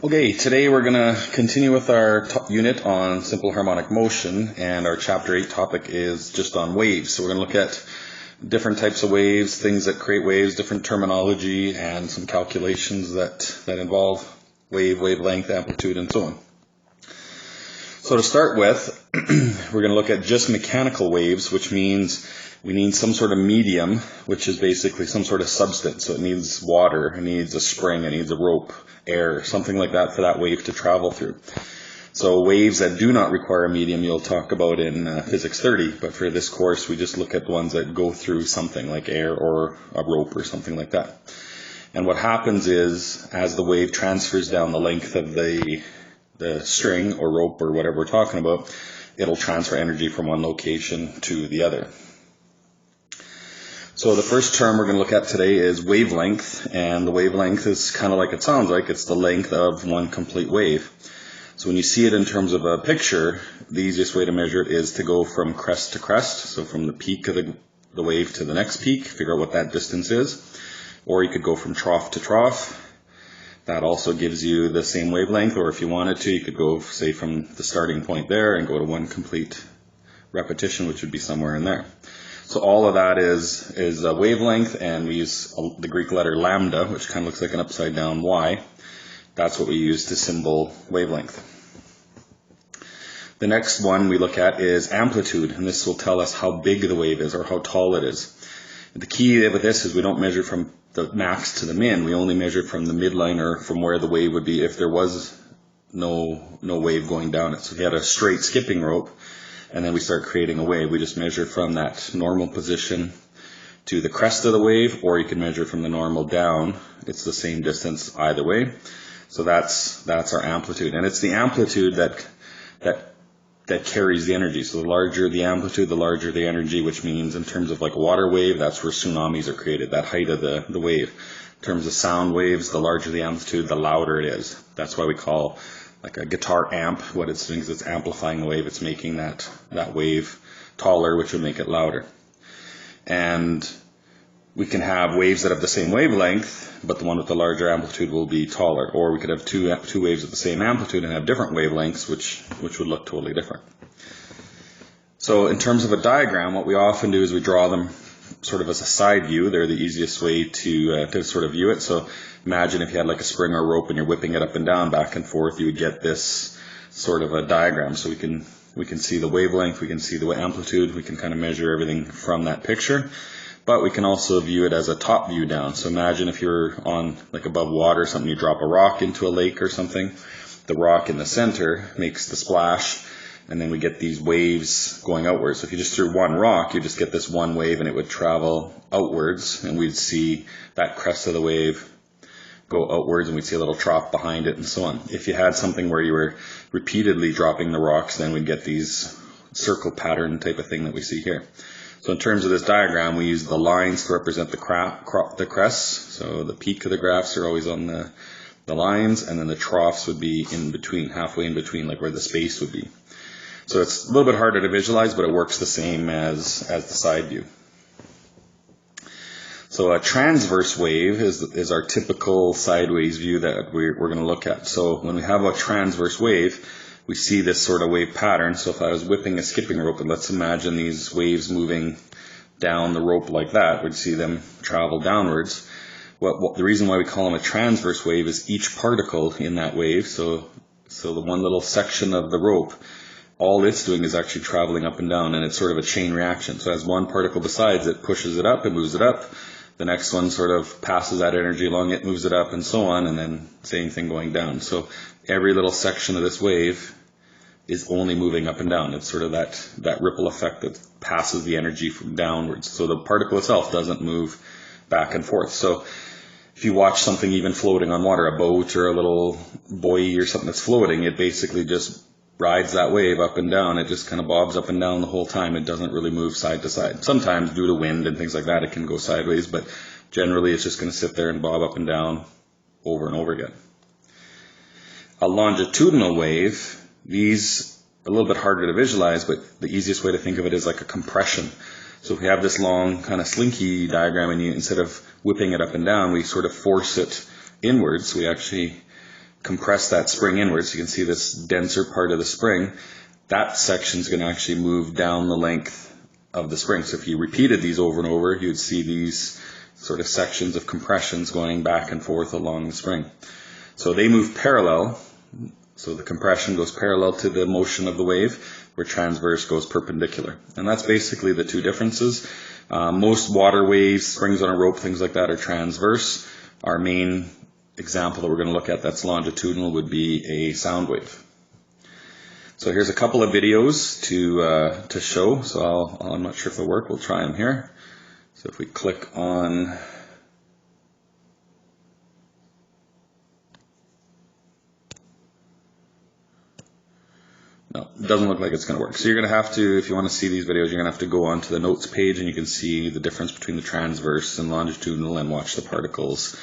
Okay, today we're going to continue with our unit on simple harmonic motion, and our Chapter 8 topic is just on waves. So we're going to look at different types of waves, things that create waves, different terminology, and some calculations that involve wave, wavelength, amplitude, and so on. So to start with, we're going to look at just mechanical waves, which means we need some sort of medium, which is basically some sort of substance. So it needs water, it needs a spring, it needs a rope, air, something like that for that wave to travel through. So waves that do not require a medium you'll talk about in Physics 30, but for this course we just look at the ones that go through something like air or a rope or something like that. And what happens is, as the wave transfers down the length of the string or rope or whatever we're talking about, it'll transfer energy from one location to the other. So the first term we're going to look at today is wavelength, and the wavelength is kind of like it sounds like, it's the length of one complete wave. So when you see it in terms of a picture, the easiest way to measure it is to go from crest to crest, so from the peak of the wave to the next peak, figure out what that distance is. Or you could go from trough to trough. That also gives you the same wavelength, or if you wanted to, you could go, say, from the starting point there and go to one complete repetition, which would be somewhere in there. So all of that is a wavelength, and we use the Greek letter lambda, which kind of looks like an upside down Y. That's what we use to symbol wavelength. The next one we look at is amplitude, and this will tell us how big the wave is or how tall it is. The key with this is we don't measure from the max to the min, we only measure from the midline, or from where the wave would be if there was no wave going down it. So if you had a straight skipping rope, and then we start creating a wave, we just measure from that normal position to the crest of the wave, or you can measure from the normal down. It's the same distance either way. So that's our amplitude, and it's the amplitude that carries the energy. So the larger the amplitude, the larger the energy, which means in terms of like a water wave, that's where tsunamis are created, that height of the wave. In terms of sound waves, the larger the amplitude, the louder it is. That's why we call like a guitar amp, what it's doing is it's amplifying the wave, it's making that wave taller, which would make it louder. And we can have waves that have the same wavelength, but the one with the larger amplitude will be taller. Or we could have two waves with the same amplitude and have different wavelengths, which would look totally different. So in terms of a diagram, what we often do is we draw them sort of as a side view. They're the easiest way to sort of view it. So imagine if you had like a spring or rope and you're whipping it up and down, back and forth, you would get this sort of a diagram. So we can see the wavelength, we can see the amplitude, we can kind of measure everything from that picture. But we can also view it as a top view down. So imagine if you're on like above water or something, you drop a rock into a lake or something. The rock in the center makes the splash, and then we get these waves going outwards. So if you just threw one rock, you just get this one wave and it would travel outwards, and we'd see that crest of the wave go outwards, and we'd see a little trough behind it and so on. If you had something where you were repeatedly dropping the rocks, then we'd get these circle pattern type of thing that we see here. So in terms of this diagram, we use the lines to represent the crests. So the peak of the graphs are always on the lines, and then the troughs would be in between, halfway in between, like where the space would be. So it's a little bit harder to visualize, but it works the same as the side view. So a transverse wave is our typical sideways view that we're going to look at. So when we have a transverse wave, we see this sort of wave pattern. So if I was whipping a skipping rope, and let's imagine these waves moving down the rope like that, we'd see them travel downwards. The reason why we call them a transverse wave is each particle in that wave, so the one little section of the rope, all it's doing is actually traveling up and down, and it's sort of a chain reaction. So as one particle decides, it pushes it up, it moves it up. The next one sort of passes that energy along, it moves it up, and so on, and then same thing going down. So every little section of this wave is only moving up and down. It's sort of that ripple effect that passes the energy from downwards. So the particle itself doesn't move back and forth. So if you watch something even floating on water, a boat or a little buoy or something that's floating, it basically just rides that wave up and down. It just kind of bobs up and down the whole time. It doesn't really move side to side. Sometimes due to wind and things like that, it can go sideways, but generally it's just going to sit there and bob up and down over and over again. A longitudinal wave, these a little bit harder to visualize, but the easiest way to think of it is like a compression. So if we have this long kind of slinky diagram, and instead of whipping it up and down, we sort of force it inwards. We actually compress that spring inwards, you can see this denser part of the spring, that section is going to actually move down the length of the spring. So if you repeated these over and over, you'd see these sort of sections of compressions going back and forth along the spring. So they move parallel, so the compression goes parallel to the motion of the wave, where transverse goes perpendicular. And that's basically the two differences. Most water waves, springs on a rope, things like that are transverse. Our main example that we're going to look at that's longitudinal would be a sound wave. So here's a couple of videos to show. So I'm not sure if they'll work. We'll try them here. So if we click on no, it doesn't look like it's going to work. So you're going to have to, if you want to see these videos, you're going to have to go onto the notes page and you can see the difference between the transverse and longitudinal and watch the particles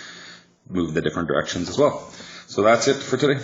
move the different directions as well. So that's it for today.